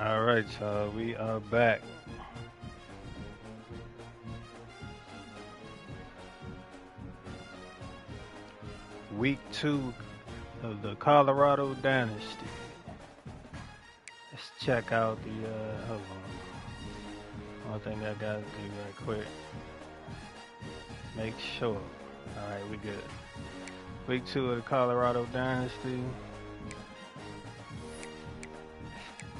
All right, y'all. We are back. Week 2 of the Colorado Dynasty. Let's check out the. Hold on. One thing I gotta do right quick. Make sure. All right, we good. Week 2 of the Colorado Dynasty.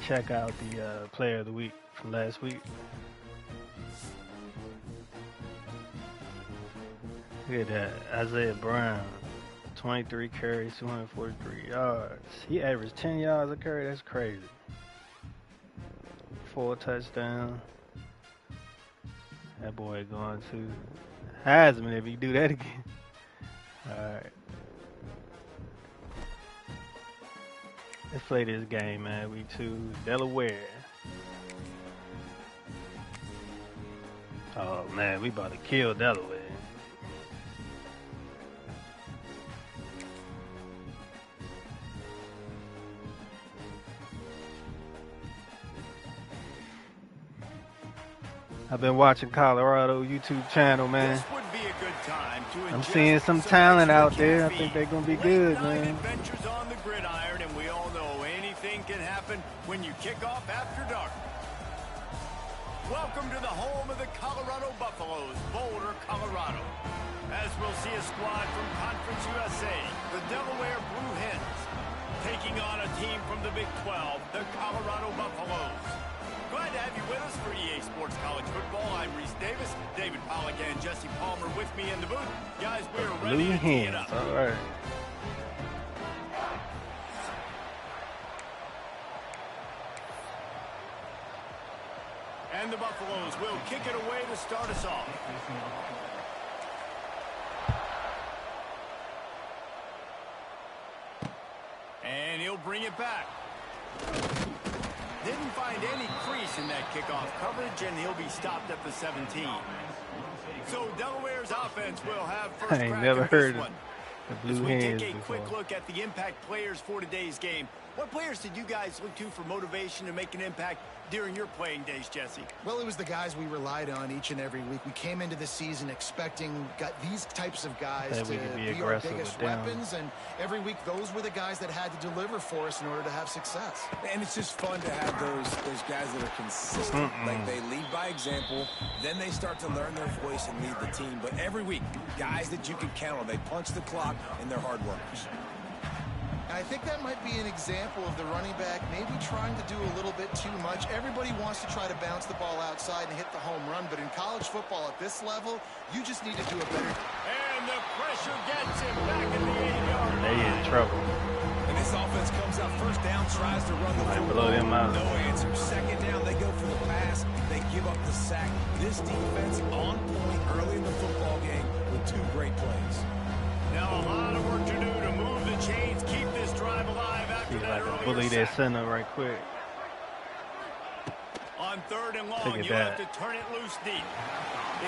Check out the player of the week from last week. Look at that. Isaiah Brown. 23 carries, 243 yards. He averaged 10 yards a carry. That's crazy. 4 touchdowns. That boy going to Heisman if he do that again. All right. Let's play this game, man. Week 2, Delaware. Oh, man, we about to kill Delaware. I've been watching Colorado YouTube channel, man. This would be a good time to I'm seeing some talent out there. I think they're going to be good, man. Adventures on the gridiron, and we all know anything can happen when you kick off after dark. Welcome to the home of the Colorado Buffaloes, Boulder, Colorado. As we'll see a squad from Conference USA, the Delaware Blue Hens, taking on a team from the Big 12, the Colorado Buffaloes. Glad to have you with us for EA Sports College Football. I'm Reese Davis, David Pollack, and Jesse Palmer with me in the booth. Guys, we're ready to tee it up. All right. And the Buffaloes will kick it away to start us off. And he'll bring it back. Didn't find any crease in that kickoff coverage, and he'll be stopped at the 17. So Delaware's offense will have first I ain't crack never at heard this of one. the As Blue we Hens take a before. quick look at the impact players for today's game, what players did you guys look to for motivation to make an impact during your playing days, Jesse? Well, it was the guys we relied on each and every week. We came into the season expecting these types of guys That to we could be be our aggressive biggest with them. weapons, and every week those were the guys that had to deliver for us in order to have success. And it's just fun to have those guys that are consistent. Like they lead by example, then they start to learn their voice and lead the team. But every week, guys that you can count on, they punch the clock and they're hard workers. I think that might be an example of the running back maybe trying to do a little bit too much. Everybody wants to try to bounce the ball outside and hit the home run, but in college football at this level, you just need to do a better. And the pressure gets him back in the 8-yard line. They in trouble. And this offense comes out first down, tries to run the Might football. blow them out. No answer. Second down, they go for the pass. They give up the sack. This defense on point early in the football game with 2 great plays. Now a lot of work to do to move the chains, keep this drive alive after He's that like a earlier bully that sack. center right quick. On 3rd and long, Look at you have that. to turn it loose deep.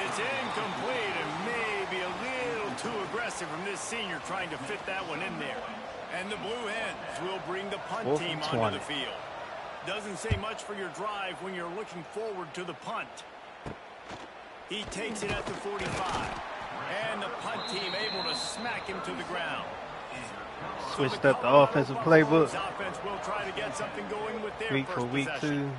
It's incomplete and maybe a little too aggressive from this senior trying to fit that one in there. And the Blue Hens will bring the punt 4 team from onto 20. the field. Doesn't say much for your drive when you're looking forward to the punt. He takes it at the 45. And the punt team able to smack him to the ground. Switched up the offensive playbook. Offense will try to get something going with their Week for first week possession.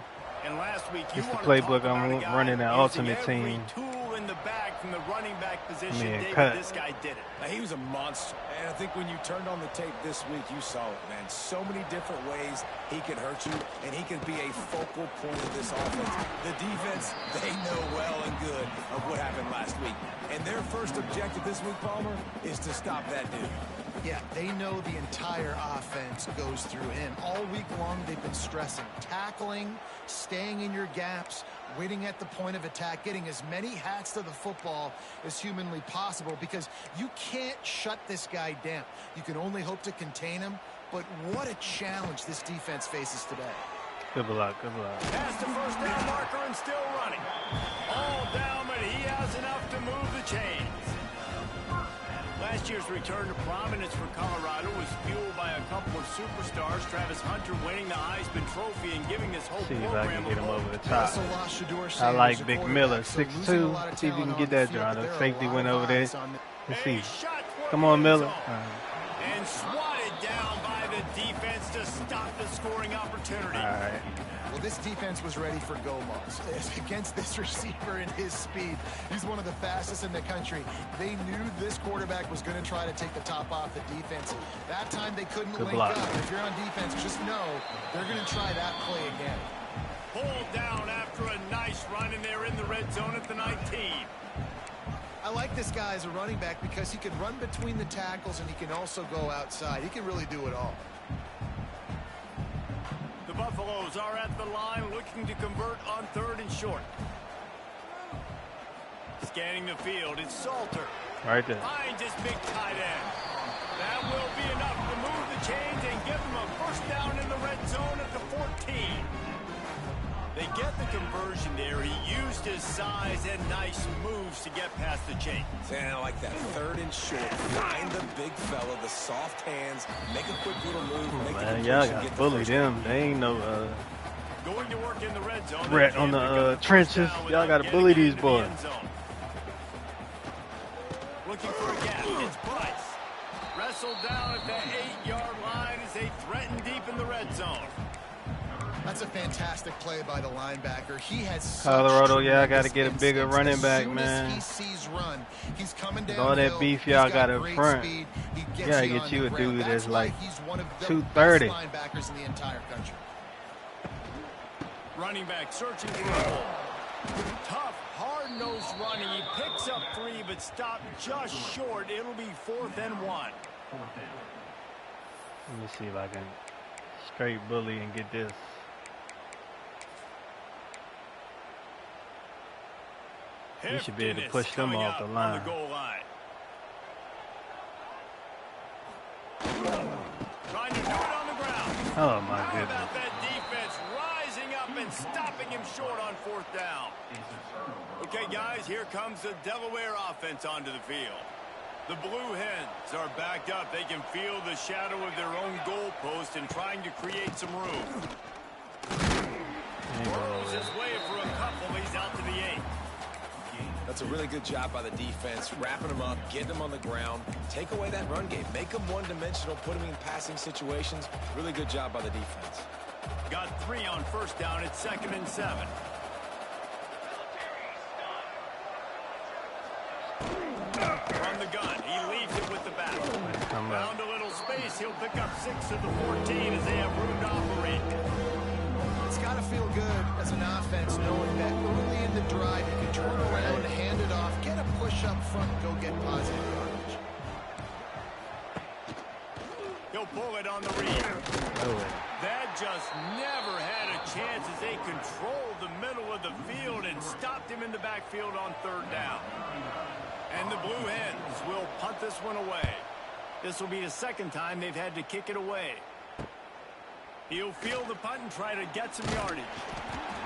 2. And last week, It's the want to playbook talk about I'm a guy running that using ultimate every team. tool in the bag from the running back position. Man, David, cut. this guy did it. Now, he was a monster. And I think when you turned on the tape this week, you saw it, man. So many different ways he could hurt you, and he could be a focal point of this offense. The defense, they know well and good of what happened last week. And their first objective this week, Palmer, is to stop that dude. Yeah, they know the entire offense goes through him. All week long, they've been stressing tackling, staying in your gaps, waiting at the point of attack, getting as many hats to the football as humanly possible, because you can't shut this guy down. You can only hope to contain him, but what a challenge this defense faces today. Good luck, good luck. Past the first down marker and still running. All down, but he has enough to move the chains. Last year's return to prominence for Colorado was fueled by a couple of superstars, Travis Hunter winning the Heisman Trophy and giving this whole See if I program can get him over the top. Also lost Shedeur I Sanders, like your Big quarterback, Miller, so 6'2". losing a lot of See if you talent can on get the that field, John. but The there are safety a lot went of over there. eyes on Let's A see. shot toward Come the on, end Miller. zone. And swatted down by the defense to stop the scoring opportunity. All right. Well, this defense was ready for go balls against this receiver and his speed. He's one of the fastest in the country. They knew this quarterback was going to try to take the top off the defense. That time they couldn't Good link block. up. If you're on defense, just know they're going to try that play again. Pulled down after a nice run, and they're in the red zone at the 19. I like this guy as a running back because he can run between the tackles and he can also go outside. He can really do it all. The Buffaloes are at the line looking to convert on 3rd and short. Scanning the field, it's Salter. Right there. Finds his big tight end. That will be enough to move the chains and give them a first down in the red zone at the 14. They get the conversion there. He used his size and nice moves to get past the chain. And I like that 3rd and short. Find the big fella, the soft hands, make a quick little move, make the Man, y'all conversion, got get the bully first them. down. They ain't no Going to work in the red zone. threat on the trenches. Y'all got to bully these boys. Looking for a gap. It's Price. Wrestled down at the 8-yard line as they threaten deep in the red zone. That's a fantastic play by the linebacker. He has such Colorado, y'all got to tremendous get a bigger instincts. running As back, soon man. as he sees run, he's coming With downhill. all that beef He's y'all got up great front, speed. He you gets gotta you get on you the a ground. dude That's that's why like he's one of the 230. best linebackers in the entire country. Running back searching for a hole. Tough, hard-nosed running. He picks up 3, but stopped just short. It'll be 4th and 1. Let me see if I can straight bully and get this. You should be able to push them off the line. On the goal line. Trying to do it on the ground. Oh my How goodness. about that defense rising up and stopping him short on 4th down? Okay, guys, here comes the Delaware offense onto the field. The Blue Hens are backed up. They can feel the shadow of their own goalpost and trying to create some room. Burrows his way for a couple. He's out to the 8. That's a really good job by the defense, wrapping them up, getting them on the ground, take away that run game, make them one-dimensional, put them in passing situations. Really good job by the defense. Got 3 on 1st down. It's 2nd and 7. From the gun, he leaves it with the back. Found a little space. He'll pick up 6 of the 14 as they have room to operate. It's got to feel good as an offense knowing that early in the drive you can turn around, hand it off, get a push up front, go get positive yardage. He'll pull it on the read. That just never had a chance as they controlled the middle of the field and stopped him in the backfield on 3rd down. And the Blue Hens will punt this one away. This will be the 2nd time they've had to kick it away. He'll field the punt and try to get some yardage.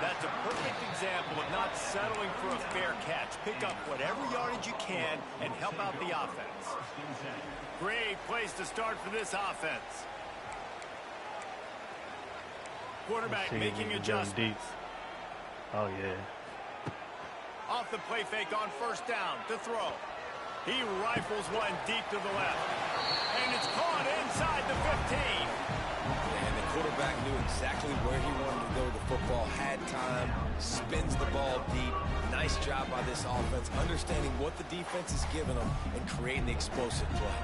That's a perfect example of not settling for a fair catch. Pick up whatever yardage you can and help out the offense. Great place to start for this offense. Quarterback making adjustments. Oh, yeah. Off the play fake on 1st down to throw. He rifles one deep to the left. And it's caught inside the 15. And the quarterback knew exactly where he wanted to go with the football, had time, spins the ball deep. Nice job by this offense, understanding what the defense is giving them and creating the explosive play.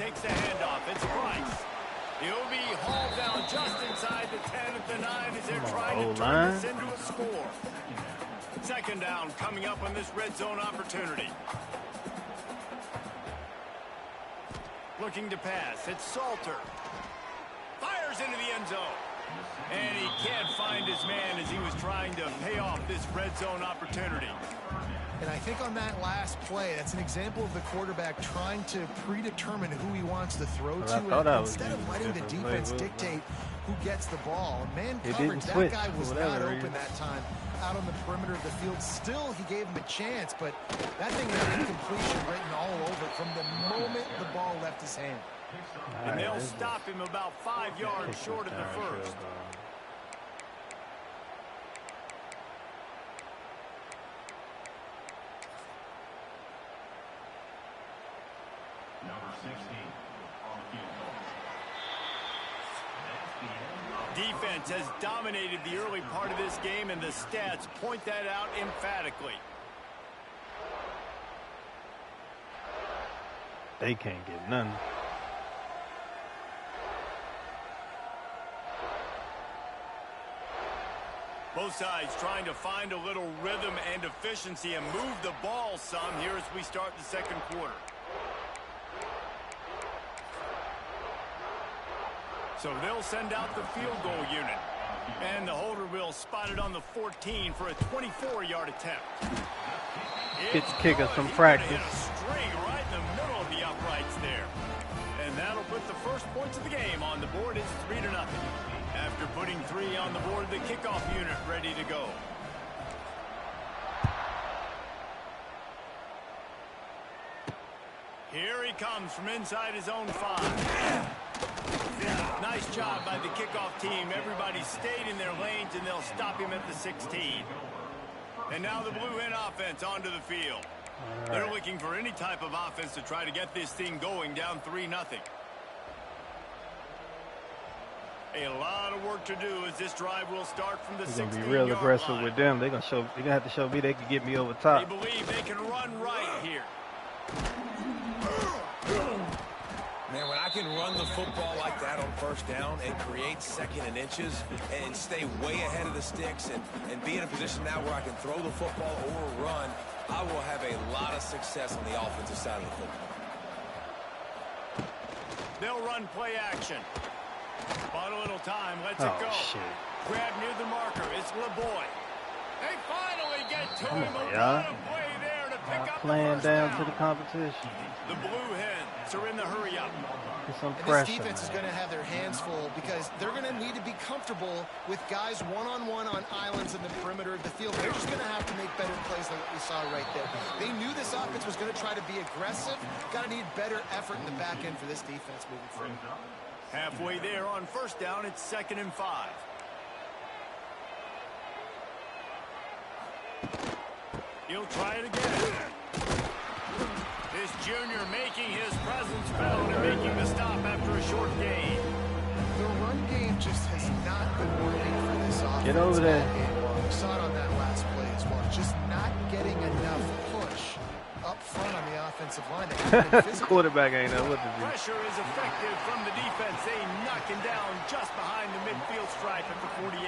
Takes the handoff. It's Price. He'll be hauled down just inside the 10 at the 9 as they're trying to turn this into a score. 2nd down coming up on this red zone opportunity. Looking to pass. It's Salter. Fires into the end zone. And he can't find his man as he was trying to pay off this red zone opportunity. And I think on that last play, that's an example of the quarterback trying to predetermine who he wants to throw to. Instead of letting the defense dictate who gets the ball. Man coverage, that guy was not open that time out on the perimeter of the field. Still, he gave him a chance, but that thing had incompletion written all over it from the moment the ball left his hand. And they'll stop him about 5 yards short of the first. Defense has dominated the early part of this game, and the stats point that out emphatically. They can't get none. Both sides trying to find a little rhythm and efficiency and move the ball some here as we start the second quarter. So they'll send out the field goal unit. And the holder will spot it on the 14 for a 24-yard attempt. Get the kicker some practice. Hit a string right in the middle of the uprights there. And that'll put the first points of the game on the board. It's 3-0. After putting 3 on the board, the kickoff unit ready to go. Here he comes from inside his own 5. Nice job by the kickoff team. Everybody stayed in their lanes, and they'll stop him at the 16. And now the Blue Hen offense onto the field. Right. They're looking for any type of offense to try to get this thing going, down 3-0. A lot of work to do as this drive will start from the 16-yard line. They're gonna be real aggressive with them. They're gonna have to show me they can get me over top. They believe they can run right here. Man, when I can run the football like that on first down and create second and inches and stay way ahead of the sticks and be in a position now where I can throw the football or run, I will have a lot of success on the offensive side of the football. They'll run play action. Bought a little time. Let's it go. Shit. Grab near the marker. It's LeBoy. They finally get to him. On, A lot of play there to pick up playing the first down down to the competition. The Blue Hens are in the hurry up. And this defense is going to have their hands full because they're going to need to be comfortable with guys one-on-one on islands in the perimeter of the field. They're just going to have to make better plays than what we saw right there. They knew this offense was going to try to be aggressive. Got to need better effort in the back end for this defense moving forward. Halfway there on first down, it's 2nd and 5. He'll try it again. This junior making his presence felt and making the stop after a short gain. The run game just has not been working for this offense. Get over there. We saw it on that last play as well. Just not getting enough push up front on the offensive line. Quarterback ain't know what to do. Pressure is effective from the defense. They knock him down just behind the midfield stripe at the 48.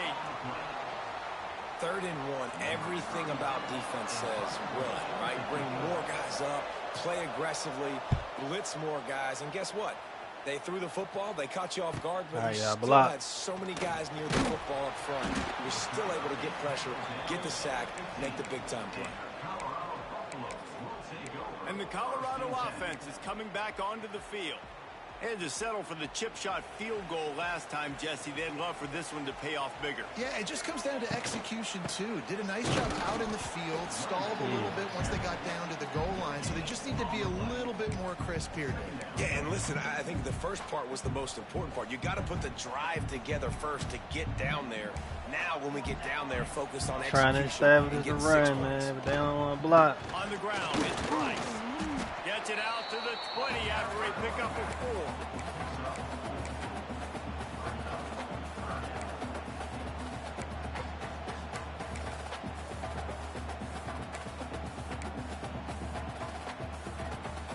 3rd and 1. Everything about defense says run, right? Bring more guys up, play aggressively, blitz more guys, and guess what? They threw the football, they caught you off guard, but you still had so many guys near the football up front. You're still able to get pressure, get the sack, make the big-time play. And the Colorado offense is coming back onto the field. They had to settle for the chip shot field goal last time, Jesse. They'd love for this one to pay off bigger. Yeah, it just comes down to execution, too. Did a nice job out in the field, stalled a little bit once they got down to the goal line, so they just need to be a little bit more crisp here. Yeah, and listen, I think the first part was the most important part. You got to put the drive together first to get down there. Now, when we get down there, focus on execution. Trying to establish the run, man, but they don't want to block. On the ground, it's Price. Gets it out to the 20 after a pickup of 4.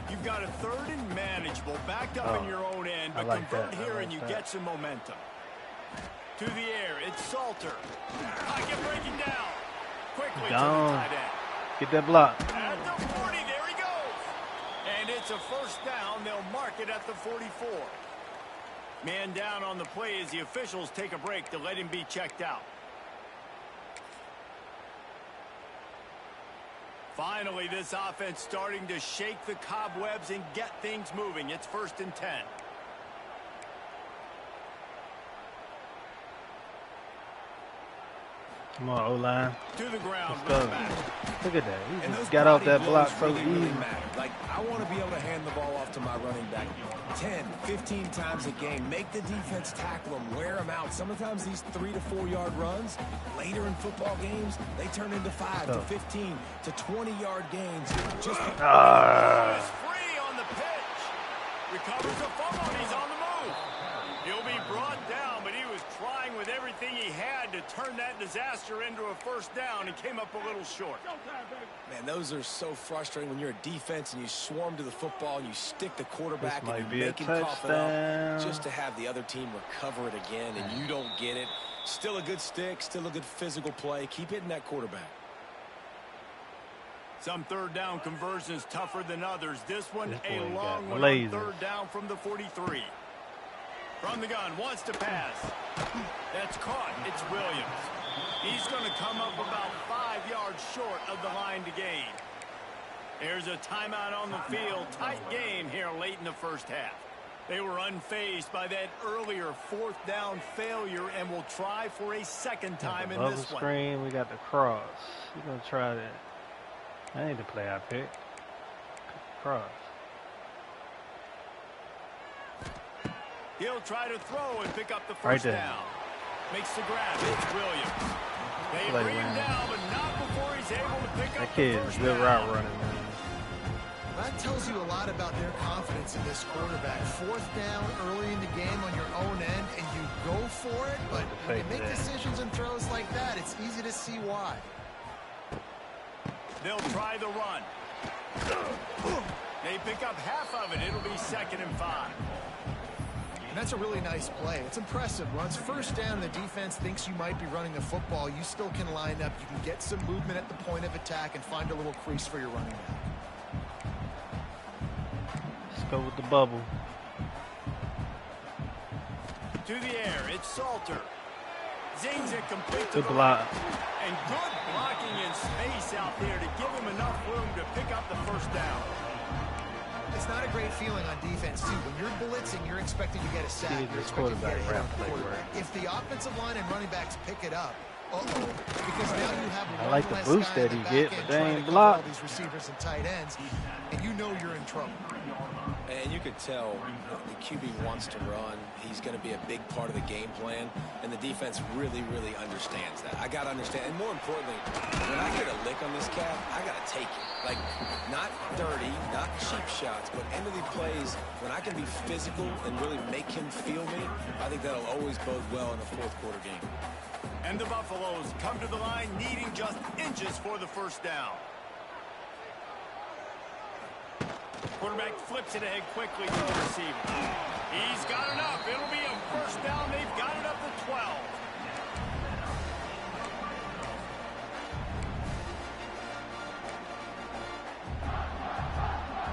You've got a 3rd and manageable, backed up in your own end, but like convert here and you get some momentum. To the air, it's Salter. Pocket breaking down. Quickly to the tight end. Get that block. At the 40, there he goes. And it's a first down. They'll mark it at the 44. Man down on the play as the officials take a break to let him be checked out. Finally, this offense starting to shake the cobwebs and get things moving. It's 1st and 10. Come on, O-line. To the ground. Let's go. Look at that. He just got off that block so really, easy. really matter. Like, I want to be able to hand the ball off to my running back 10, 15 times a game. Make the defense tackle them, wear them out. Sometimes these 3 to 4 yard runs, later in football games, they turn into 5 to 15 to 20 yard gains. Just is free on the pitch. Recovers a fumble, and he's on the move. He'll be brought down, but he was trying with everything he had to turn that disaster into a 1st down and came up a little short. Man, those are so frustrating when you're a defense and you swarm to the football and you stick the quarterback and you make him cough it up just to have the other team recover it again and you don't get it. Still a good stick, still a good physical play. Keep hitting that quarterback. Some 3rd down conversions tougher than others. This one This a boy long got one on lasers. 3rd down from the 43. From the gun, wants to pass. That's caught. It's Williams. He's going to come up about 5 yards short of the line to gain. There's a timeout on the field. Tight game here late in the 1st half. They were unfazed by that earlier 4th down failure and will try for a 2nd time in Bubble this one. screen, we got the cross. We're going to try that. I need to play I pick. Cross. He'll try to throw and pick up the 1st Right there. down. Makes the grab. It's Williams. They Play bring him around. down, but not before he's able to pick That up the kid is 1st good down. route running, man. That tells you a lot about their confidence in this quarterback. 4th down early in the game on your own end, and you go for it, but when you make decisions and throws like that, it's easy to see why. They'll try the run. They pick up half of it. It'll be 2nd and 5. And that's a really nice play. It's impressive. Once 1st down and the defense thinks you might be running the football, you still can line up. You can get some movement at the point of attack and find a little crease for your running back. Let's go with the bubble. To the air. It's Salter. Zings it complete to Good the block. right. And good blocking in space out there to give him enough room to pick up the 1st down. It's not a great feeling on defense, too. When you're blitzing, you're expecting to get a sack. See, You're this expecting to get a hit on quarterback the play quarterback. If the offensive line and running backs pick it up, because now you have I one like the less boost guy that in he the get, back end but they trying ain't to cover all block. these receivers and tight ends, and you know you're in trouble. And you could tell the QB wants to run. He's going to be a big part of the game plan, and the defense really, really understands that. I got to understand, and more importantly, when I get a lick on this cat, I got to take it. Like, not dirty, not cheap shots, but end of the plays, when I can be physical and really make him feel me, I think that'll always bode well in a 4th quarter game. And the Buffaloes come to the line needing just inches for the 1st down. Quarterback flips it ahead quickly to the receiver. He's got enough. It'll be a 1st down. They've got it up to 12.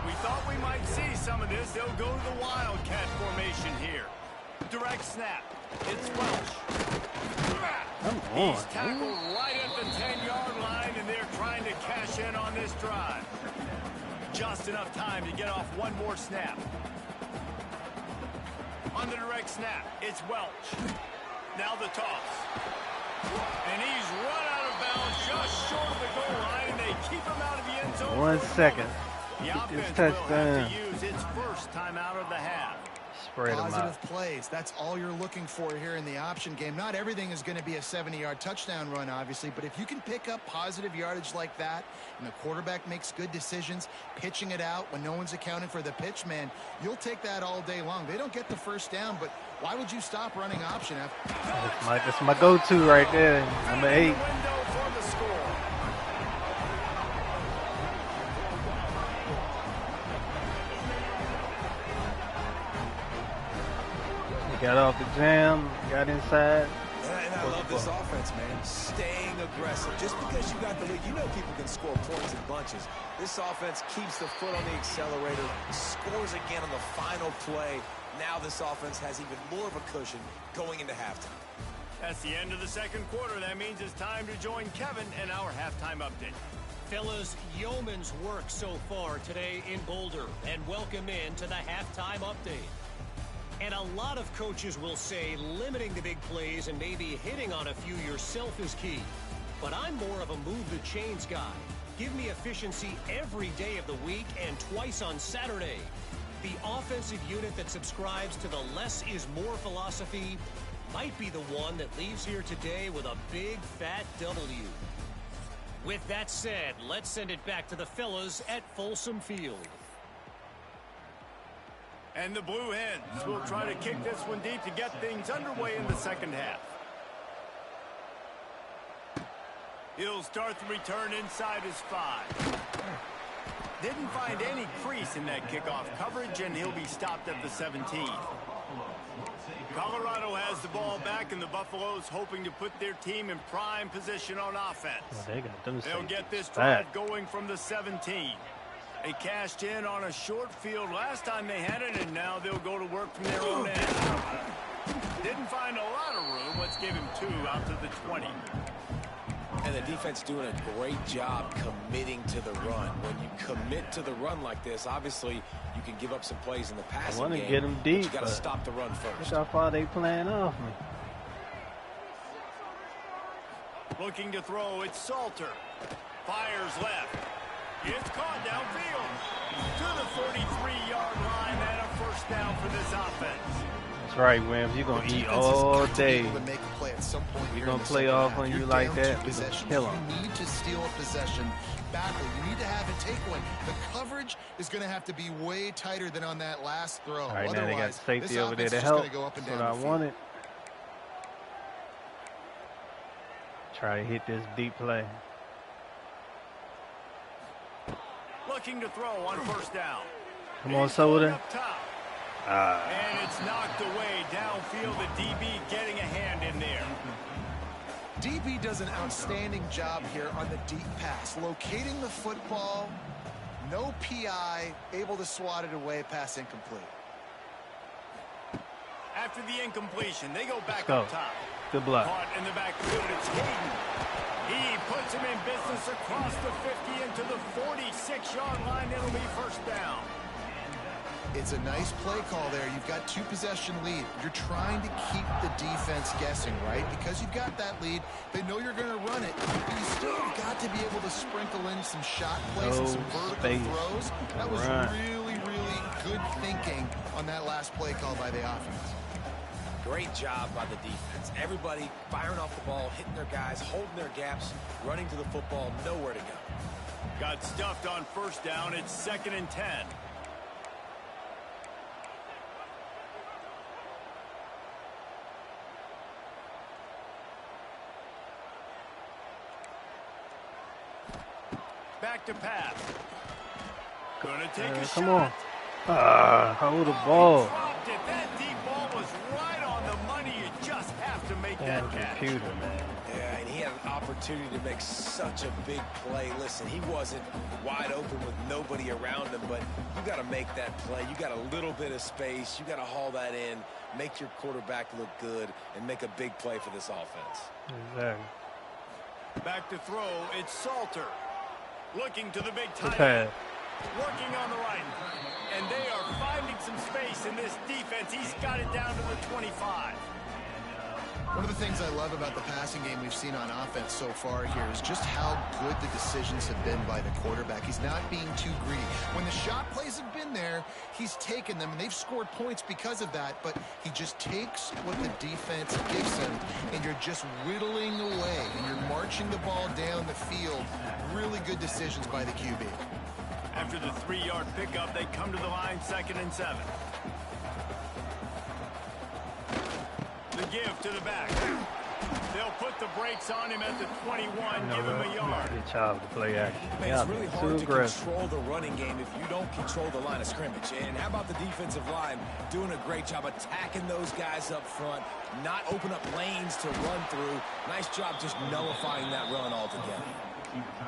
We thought we might see some of this. They'll go to the Wildcat formation here. Direct snap. It's Welch. Come He's on. tackled right at the 10-yard line, and they're trying to cash in on this drive. Just enough time to get off one more snap. On the direct snap, it's Welch. Now the toss. And he's run out of bounds just short of the goal line, and they keep him out of the end zone. 1 second. The Get offense this will have touchdown. to use its 1st time out of the half. Spread them Positive out. plays. That's all you're looking for here in the option game. Not everything is going to be a 70-yard touchdown run, obviously, but if you can pick up positive yardage like that and the quarterback makes good decisions, pitching it out when no one's accounting for the pitch, man, you'll take that all day long. They don't get the 1st down, but why would you stop running option? That's my go-to right there. Number 8. Window for the score. Got off the jam, got inside. And I love this offense, man. Staying aggressive. Just because you got the lead, you know people can score points in bunches. This offense keeps the foot on the accelerator, scores again on the final play. Now this offense has even more of a cushion going into halftime. That's the end of the 2nd quarter. That means it's time to join Kevin in our halftime update. Fellas, yeoman's work so far today in Boulder, and welcome in to the halftime update. And a lot of coaches will say limiting the big plays and maybe hitting on a few yourself is key. But I'm more of a move the chains guy. Give me efficiency every day of the week and twice on Saturday. The offensive unit that subscribes to the less is more philosophy might be the one that leaves here today with a big fat W. With that said, let's send it back to the fellas at Folsom Field. And the Blue Hens will try to kick this one deep to get things underway in the second half. He'll start the return inside his 5. Didn't find any crease in that kickoff coverage, and he'll be stopped at the 17. Colorado has the ball back, and the Buffaloes hoping to put their team in prime position on offense. They'll get this drive going from the 17. They cashed in on a short field last time they had it, and now they'll go to work from their own end. Didn't find a lot of room. Let's give him 2 out to the 20. And the defense doing a great job committing to the run. When you commit to the run like this, obviously you can give up some plays in the passing game. I want to get them deep. You got to stop the run first. Look how far they playing off me. Looking to throw, it's Salter. Fires left. It's caught downfield. To the 43-yard line and a first down for this offense. That's right, Williams. You're going to eat all day. You're going to play off on you like that. You're going to kill them. You need to steal a possession backward. You need to have a takeaway. The coverage is going to have to be way tighter than on that last throw. All right, now they got safety this over there offense to is help. gonna go up and That's down what I the field. wanted. Try to hit this deep play. Looking to throw on first down. Come on, Soda. Up top. And it's knocked away downfield. The DB getting a hand in there. DB does an outstanding job here on the deep pass. Locating the football, no PI, able to swat it away, pass incomplete. After the incompletion, they go back go. up top. Good block. Caught in the backfield, it's Hayden. He puts him in business across the 50 into the 46-yard line. It'll be first down. It's a nice play call there. You've got 2-possession lead. You're trying to keep the defense guessing, right? Because you've got that lead, they know you're going to run it. But you still got to be able to sprinkle in some shot plays and some vertical throws. That was really, really good thinking on that last play call by the offense. Great job by the defense. Everybody firing off the ball, hitting their guys, holding their gaps, running to the football, nowhere to go. Got stuffed on first down. It's 2nd and 10. Back to pass. Gonna take a come shot. on. Hold the ball. Dropped it. That deep ball was right on the money. You just have to make that catch. Computer, man. Yeah, and he had an opportunity to make such a big play. Listen, he wasn't wide open with nobody around him, but you got to make that play. You got a little bit of space. You got to haul that in, make your quarterback look good, and make a big play for this offense. Exactly. Back to throw. It's Salter. Looking to the big tight Good end. pass. Working on the right. And they are finding some space in this defense. He's got it down to the 25. One of the things I love about the passing game we've seen on offense so far here is just how good the decisions have been by the quarterback. He's not being too greedy. When the shot plays have been there, he's taken them, and they've scored points because of that, but he just takes what the defense gives him, and you're just whittling away, and you're marching the ball down the field. Really good decisions by the QB. After the 3-yard pickup, they come to the line 2nd and 7. The give to the back. They'll put the brakes on him at the 21, give him a yard. Good job to play action. Man, Yeah, it's really too hard to aggressive. control the running game if you don't control the line of scrimmage. And how about the defensive line doing a great job attacking those guys up front, not open up lanes to run through. Nice job just nullifying that run altogether.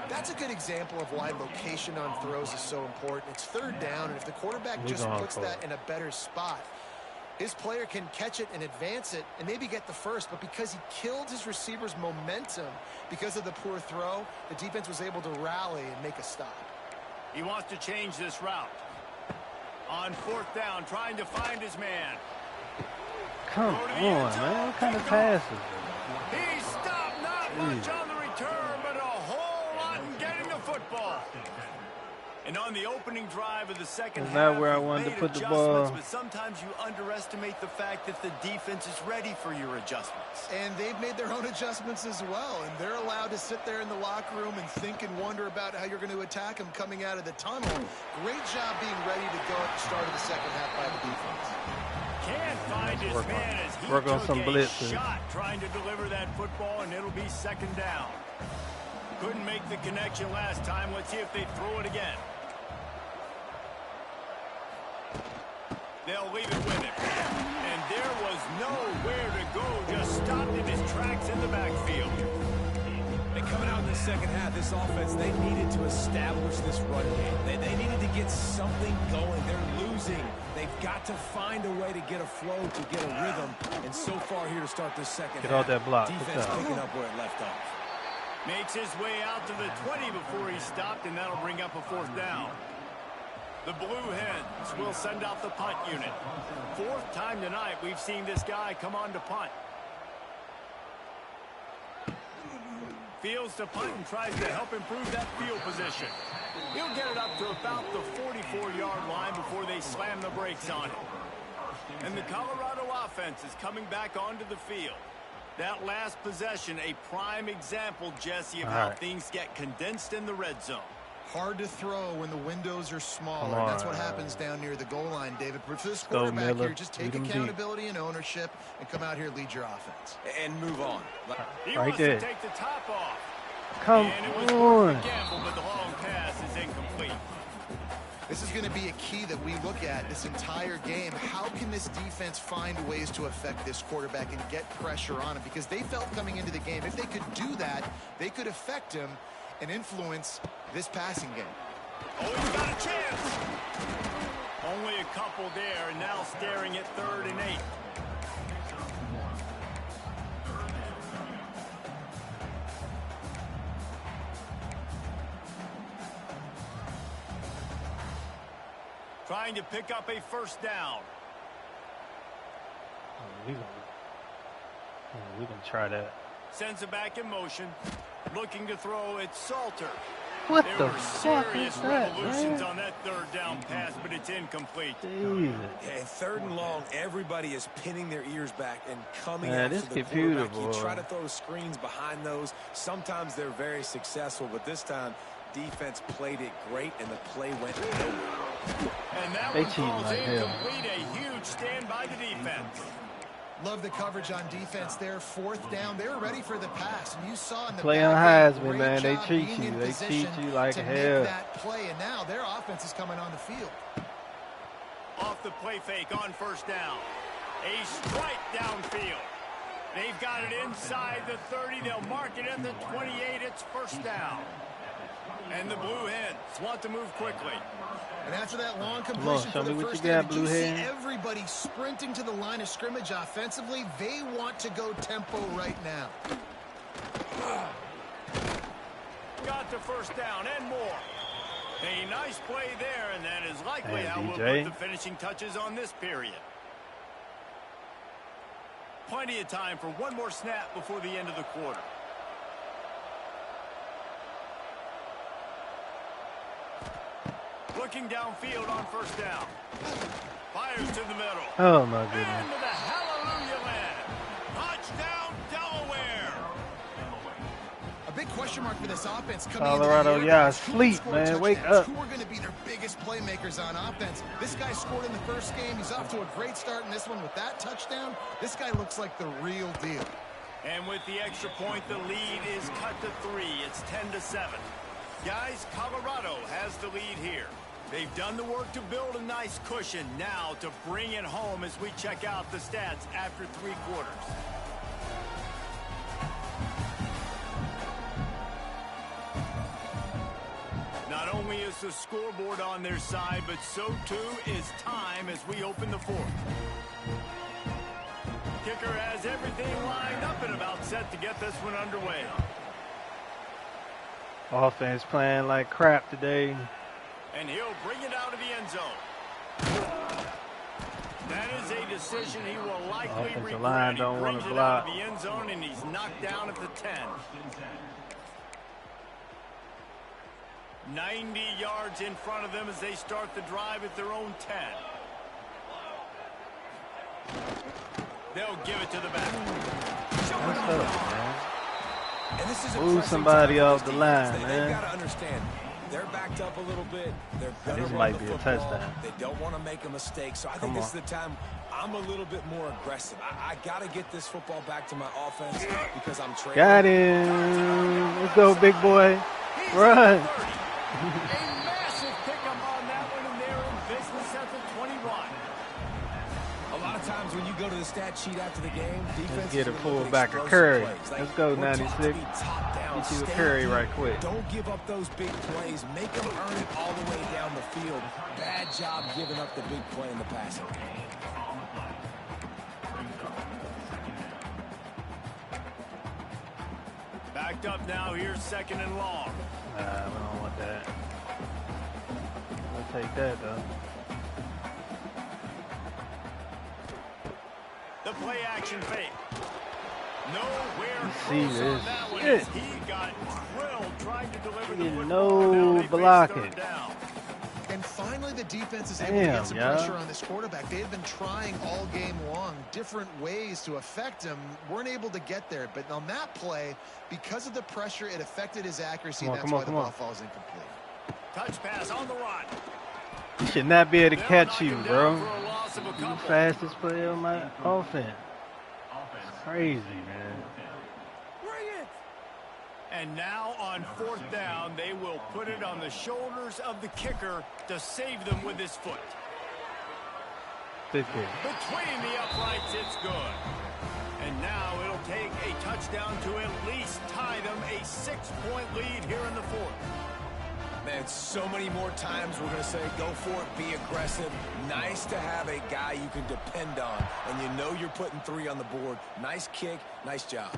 That's a good example of why location on throws is so important. It's 3rd down, and if the quarterback just puts that in a better spot, His player can catch it and advance it and maybe get the first, but because he killed his receiver's momentum because of the poor throw, the defense was able to rally and make a stop. He wants to change this route. On 4th down, trying to find his man. Come on, man. What kind of passes? He stopped, not much on the return, but a whole lot in getting the football. And on the opening drive of the second half, not where I wanted to put the ball. But sometimes you underestimate the fact that the defense is ready for your adjustments. And they've made their own adjustments as well, and they're allowed to sit there in the locker room and think and wonder about how you're going to attack them coming out of the tunnel. Great job being ready to go at the start of the second half by the defense. Can't find his man as he work on took some a blitzes. shot trying to deliver that football, and it'll be 2nd down. Couldn't make the connection last time. Let's see if they throw it again. They'll leave it with him. And there was nowhere to go. Just stopped in his tracks in the backfield. And coming out in the second half, this offense, they needed to establish this run game. They needed to get something going. They're losing. They've got to find a way to get a flow, to get a rhythm. And so far here to start this second half, Get out that block. defense picking up where it left off. Makes his way out to the 20 before he stopped, and that'll bring up a 4th down. The Blue Hens will send out the punt unit. 4th time tonight we've seen this guy come on to punt. Fields to punt and tries to help improve that field position. He'll get it up to about the 44-yard line before they slam the brakes on it. And the Colorado offense is coming back onto the field. That last possession, a prime example, Jesse, of how things get condensed in the red zone. Hard to throw when the windows are smaller. And that's what happens down near the goal line, David. But for this quarterback here, just take accountability and ownership and come out here, lead your offense. And move on. He right wants there. to take the top off. Come and it was on. a gamble, but the long pass is incomplete. This is going to be a key that we look at this entire game. How can this defense find ways to affect this quarterback and get pressure on him? Because they felt coming into the game, if they could do that, they could affect him and influence this passing game. Oh, he's got a chance. Only a couple there, and now staring at 3rd and 8. Trying to pick up a 1st down. We can try that. Sends it back in motion. Looking to throw, it's Salter. What there the were fuck serious is that, revolutions man? on that 3rd down pass, but it's incomplete. Jesus. Yeah, 3rd and long, everybody is pinning their ears back and coming Man, after this the computer, quarterback. boy. You try to throw screens behind those. Sometimes they're very successful, but this time defense played it great and the play went nowhere. And that They one cheating falls like hell. incomplete. A huge stand by the defense. Love the coverage on defense there. 4th down. They were ready for the pass. And you saw in the Play on back end, Heisman, great man. They job treat being you. in They position treat you like to hell. make that play. And now their offense is coming on the field. Off the play fake on 1st down. A strike downfield. They've got it inside the 30. They'll mark it at the 28. It's 1st down. And the Blue Hens want to move quickly. And after that long completion show for me the what first you got, down, Blue you see Hen. everybody sprinting to the line of scrimmage offensively. They want to go tempo right now. Got to 1st down and more. A nice play there, and that is likely how we'll DJ. put the finishing touches on this period. Plenty of time for one more snap before the end of the quarter. Looking downfield on 1st down. Fires to the middle. Oh, my goodness. And with a hallelujah land. Touchdown, Delaware. A big question mark for this offense coming Colorado, into the year. y'all Who sleep, scored man. Wake touchdowns? up. Who are going to be their biggest playmakers on offense? This guy scored in the first game. He's off to a great start in this one with that touchdown. This guy looks like the real deal. And with the extra point, the lead is cut to 3. It's 10-7. Guys, Colorado has the lead here. They've done the work to build a nice cushion. Now to bring it home as we check out the stats after 3 quarters. Not only is the scoreboard on their side, but so too is time as we open the 4th. Kicker has everything lined up and about set to get this one underway. Offense playing like crap today. And he'll bring it out of the end zone. That is a decision he will likely Offensive regret. line He don't brings wanna it block. out of the end zone, and he's knocked down at the 10. 90 yards in front of them as they start the drive at their own 10. They'll give it to the back. What's up, man? And this is a Move pressing somebody time for off this the line, defense. man. They've got to understand, they're backed up a little bit. They're going This to might run the be a football. touchdown. They don't want to make a mistake. So I think this is the time I'm a little bit more aggressive. I got to get this football back to my offense because I'm trailing. Got him. Let's go, big boy. Run. A massive pickup on that one, and they're in business at the 21. A lot of times when you go to the stat sheet after the game, defense Let's get a is gonna look at fullback, a explosive Curry. plays. Let's go, we're taught to 96. be top down, Get you a stay Curry deep, right quick. Don't give up those big plays. Make them earn it all the way down the field. Bad job giving up the big play in the passing game. Backed up now. Here's second and long. Nah, we don't want that. We'll take that, though. The play action fake. Nowhere See close this on that one shit. as he got drilled trying to deliver the Get football. Now no they face blocking. third down. And finally, the defense is able to Damn, get some yeah. pressure on this quarterback. They had been trying all game long, different ways to affect him. Weren't able to get there. But on that play, because of the pressure, it affected his accuracy. Come on, That's come on, why the come ball on. falls incomplete. Touch pass on the run. He should not be able to They'll catch knock you, him bro. down for a loss of a You're the couple. fastest player on my offense. It's crazy, man. And now on fourth down, they will put it on the shoulders of the kicker to save them with his foot. Good kick. Between the uprights, it's good. And now it'll take a touchdown to at least tie them a 6-point lead here in the fourth. Man, so many more times we're going to say, go for it, be aggressive. Nice to have a guy you can depend on, and you know you're putting 3 on the board. Nice kick, nice job.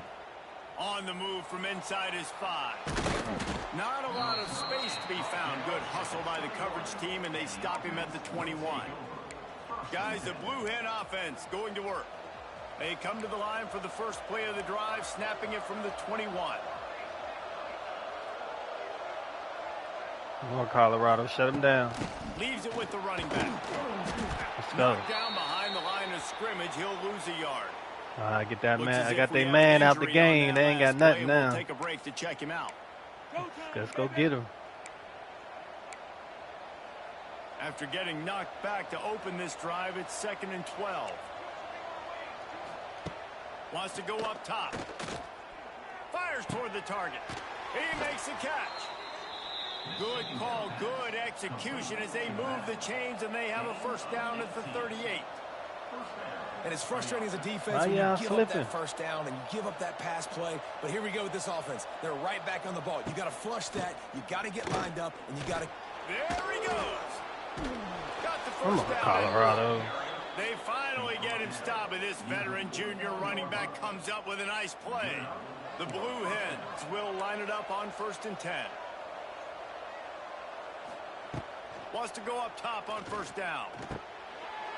On the move from inside his 5. Not a lot of space to be found. Good hustle by the coverage team, and they stop him at the 21. Guys, the Blue Hen offense going to work. They come to the line for the first play of the drive, snapping it from the 21. Come on, Colorado. Shut him down. Leaves it with the running back. Let's go. Knocked down behind the line of scrimmage. He'll lose a yard. Get that Looks man. as I if got we their have man an out the injury on game. that They ain't got last play. nothing We'll now. take a break to check him out. Let's go get him. After getting knocked back to open this drive, it's 2nd and 12. Wants to go up top. Fires toward the target. He makes the catch. Good call, good execution as they move the chains, and they have a first down at the 38. And it's frustrating as a defense Why when you y'all give flipping? up that first down and you give up that pass play. But here we go with this offense. They're right back on the ball. You got to flush that. You got to get lined up, and you got to. There he goes. Got the Come first on, down. Colorado. They finally get him stopped, and this veteran junior running back comes up with a nice play. The Blue Hens will line it up on 1st and 10. Wants to go up top on first down.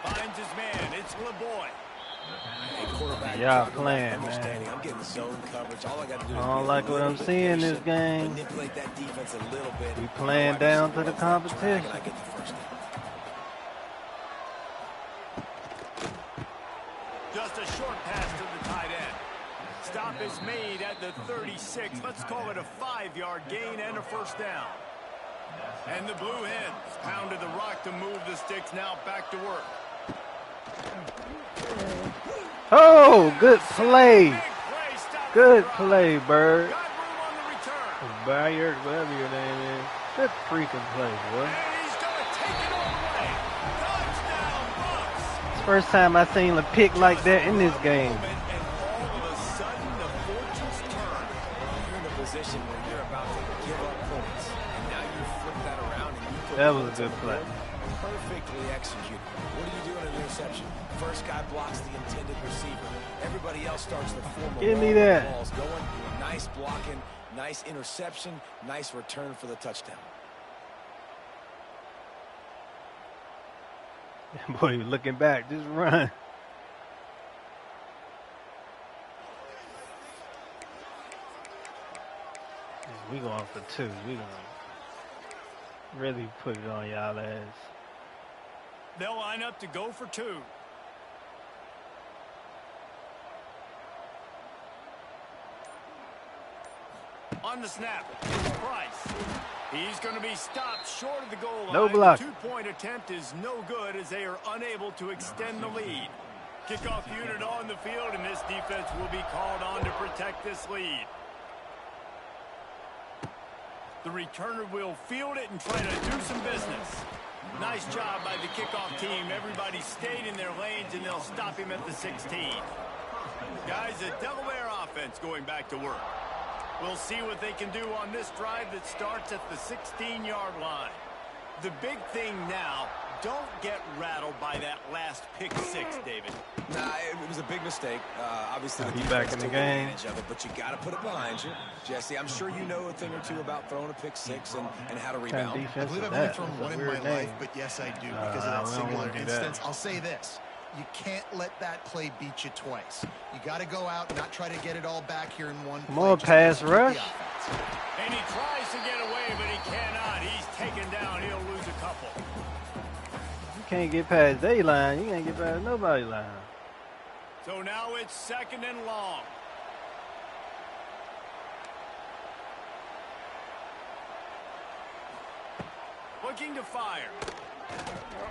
Finds his man. It's LeBoy. Hey, quarterback, Yeah, drop the playing, left, man. understanding. I'm getting zone coverage. All I got to do is I don't be a like what little I'm bit seeing this patient, game. manipulate that defense a little bit. We playing My down receiver to the runs that drag, competition. and I get the first down. Just a short pass to the tight end. Stop is made at the 36. Let's call it a 5-yard gain and a first down. And the Blue Hens pounded the rock to move the sticks. Now back to work. Oh, good play. Big play. Stop Good the drive. play, Bird. Got room on the return. Bayard, whatever your name is. Good freaking play, boy. And he's going to take it all the way. Touchdown, Bucks. It's the first time I seen a pick like that in this game. And all of a sudden, the fortunes turn. You're in a position where you're about to give up points, and now you flip that around and you put That was a points on good the play. board. Perfectly executed. What do you do in an interception? First guy blocks the intended receiver. Everybody else starts to form a Give me wall. that. The ball's going. Nice blocking, nice interception, nice return for the touchdown. Boy, you looking back, just run. We going for 2. We gonna really put it on y'all ass. They'll line up to go for 2. On the snap, it's Price. He's going to be stopped short of the goal line. No block. The 2-point attempt is no good as they are unable to extend the lead. Kickoff unit on the field, and this defense will be called on to protect this lead. The returner will field it and try to do some business. Nice job by the kickoff team. Everybody stayed in their lanes, and they'll stop him at the 16. Guys, the Delaware offense going back to work. We'll see what they can do on this drive that starts at the 16-yard line. The big thing now, don't get rattled by that last pick 6, David. Nah, it was a big mistake. Obviously, He's back in the game. Advantage of it, but you got to put it behind you. Jesse, I'm sure you know a thing or two about throwing a pick 6 and how to rebound. I believe I've only thrown one in my life, but yes, I do because of that singular instance. I'll say this. You can't let that play beat you twice. You got to go out and not try to get it all back here in one play. Come on, pass rush. And he tries to get away, but he cannot. He's taken down. He'll lose a couple. You can't get past their line. You can't get past nobody's line. So now it's 2nd and long. Looking to fire.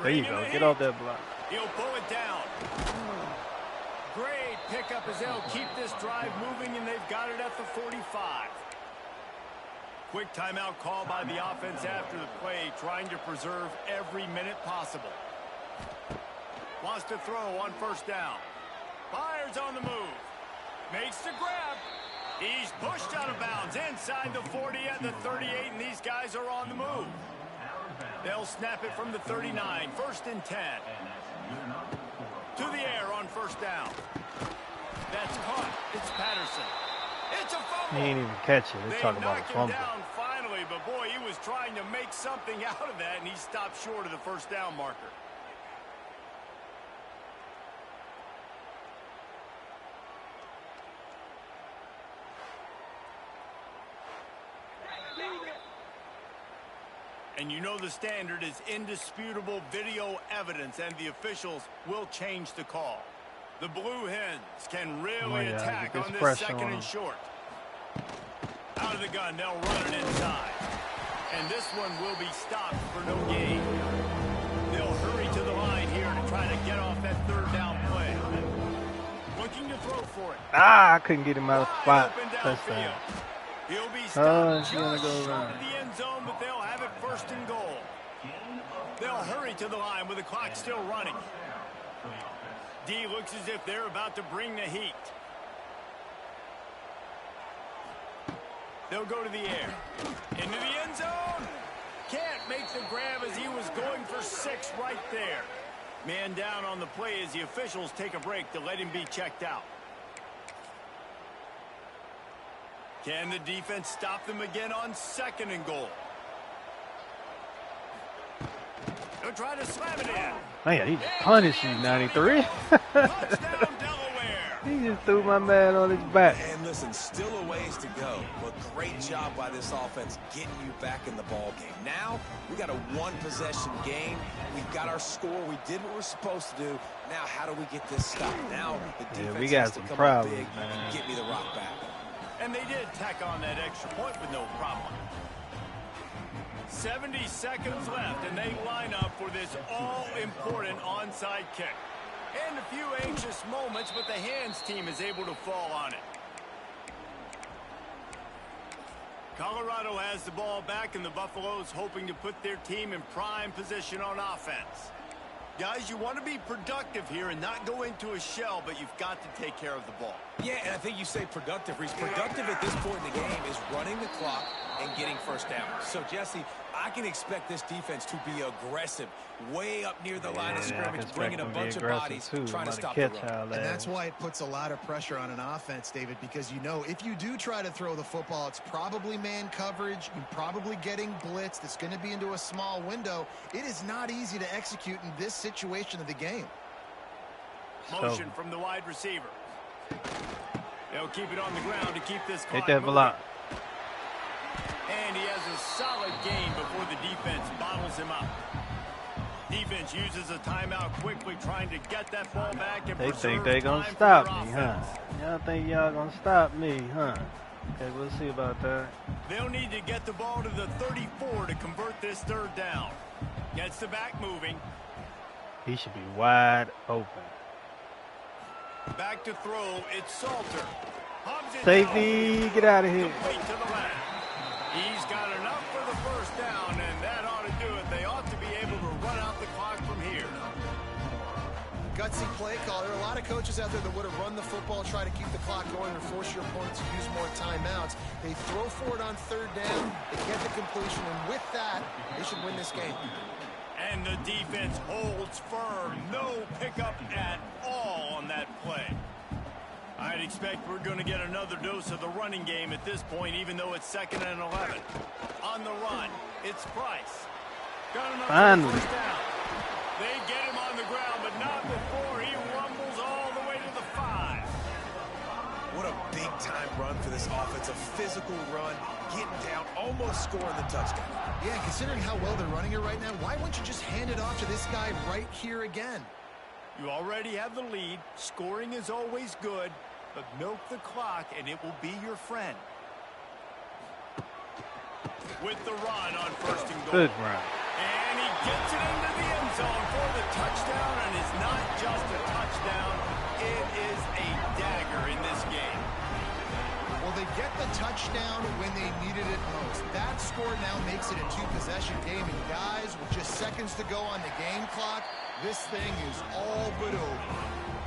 There you go. Get off that block. He'll pull it down. Great pickup as they'll keep this drive moving, and they've got it at the 45. Quick timeout call by the offense after the play, trying to preserve every minute possible. Wants to throw on 1st down. Fires on the move. Makes the grab. He's pushed out of bounds inside the 40 at the 38, and these guys are on the move. They'll snap it from the 39, 1st and 10. To the air on 1st down. That's caught. It's Patterson. It's a fumble. He ain't even catch it. They're They talking about a knocked him fumble. down finally, but boy, he was trying to make something out of that, and he stopped short of the 1st down marker. And you know the standard is indisputable video evidence, and the officials will change the call. The Blue Hens can really attack on this 2nd and short. Out of the gun, they'll run it inside. And this one will be stopped for no gain. They'll hurry to the line here to try to get off that 3rd down play. Looking to throw for it. I couldn't get him out of the spot. Touchdown. He'll be stopped She's gonna just go short around. of the end zone, but they'll have it 1st and goal. They'll hurry to the line with the clock still running. D looks as if they're about to bring the heat. They'll go to the air. Into the end zone. Can't make the grab as he was going for 6 right there. Man down on the play as the officials take a break to let him be checked out. Can the defense stop them again on 2nd and goal? They'll try to slam it in. Man, he just punished you, 93. Touchdown, Delaware. He just threw my man on his back. And listen, still a ways to go, but great job by this offense getting you back in the ball game. Now, we got a 1-possession game. We've got our score. We did what we're supposed to do. Now, how do we get this stopped? Now, the defense we got has to some come problems, up big man. and get me the rock back. And they did tack on that extra point with no problem. 70 seconds left, and they line up for this all-important onside kick. And a few anxious moments, but the hands team is able to fall on it. Colorado has the ball back, and the Buffaloes hoping to put their team in prime position on offense. Guys, you want to be productive here and not go into a shell, but you've got to take care of the ball. Yeah, and I think you say productive, Reese. Productive at this point in the game is running the clock and getting 1st down. So, Jesse, I can expect this defense to be aggressive, way up near the line of scrimmage, bringing a bunch of bodies, trying to stop the run. And that's why it puts a lot of pressure on an offense, David, because you know if you do try to throw the football, it's probably man coverage. You're probably getting blitzed. It's going to be into a small window. It is not easy to execute in this situation of the game. Motion from the wide receiver. They'll keep it on the ground to keep this clock Hit that moving. block. And he has a solid gain before the defense bottles him up. Defense uses a timeout quickly, trying to get that ball back and They think preserve they gonna time stop for me, their huh? offense. Y'all think y'all gonna stop me, huh? Okay, we'll see about that. They'll need to get the ball to the 34 to convert this third down. Gets the back moving. He should be wide open. Back to throw. It's Salter. Hubs it Safety, down. get out of here. Complete to the left. He's got enough for the first down, and that ought to do it. They ought to be able to run out the clock from here. Gutsy play call. There are a lot of coaches out there that would have run the football, try to keep the clock going, or force your opponent to use more timeouts. They throw for it on third down. They get the completion, and with that, they should win this game. And the defense holds firm. No pickup at all on that play. I'd expect we're going to get another dose of the running game at this point, even though it's 2nd and 11. On the run, it's Price. Got enough Finally. for the first down. They get him on the ground, but not before he rumbles all the way to the 5. What a big-time run for this offense. A physical run, getting down, almost scoring the touchdown. Yeah, considering how well they're running it right now, why wouldn't you just hand it off to this guy right here again? You already have the lead. Scoring is always good, but milk the clock and it will be your friend. With the run on 1st and goal. Good run. And he gets it into the end zone for the touchdown, and it's not just a touchdown, it is a dagger in this game. Well, they get the touchdown when they needed it most. That score now makes it a 2-possession game, and guys, with just seconds to go on the game clock, this thing is all but over.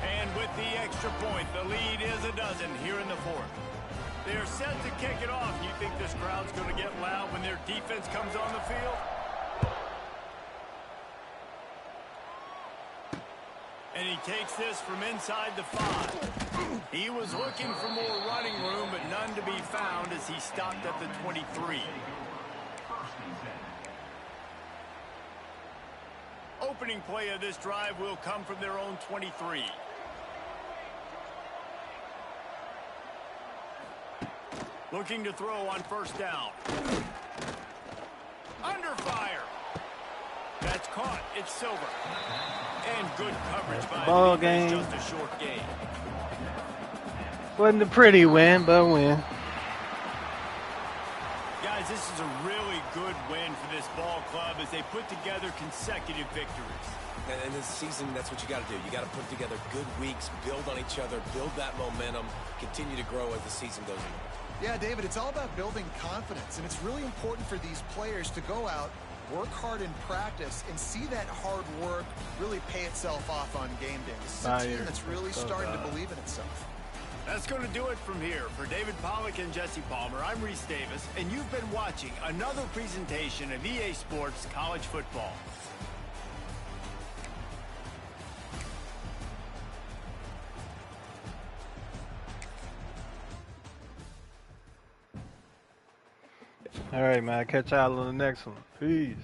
And with the extra point, the lead is a dozen here in the 4th. They're set to kick it off. You think this crowd's going to get loud when their defense comes on the field? And he takes this from inside the 5. He was looking for more running room, but none to be found as he stopped at the 23. Opening play of this drive will come from their own 23. Looking to throw on 1st down. Under fire. That's caught. It's Silver. And good coverage by Ball the defense, game. just a short gain. Wasn't a pretty win, but a win. Guys, this is a really good win for this ball club as they put together consecutive victories. And this season, that's what you got to do. You got to put together good weeks, build on each other, build that momentum, continue to grow as the season goes on. Yeah, David, it's all about building confidence, and it's really important for these players to go out, work hard in practice, and see that hard work really pay itself off on game day. This is a team that's really starting to believe in itself. That's going to do it from here. For David Pollack and Jesse Palmer, I'm Reese Davis, and you've been watching another presentation of EA Sports College Football. All right, man. Catch y'all on the next one. Peace.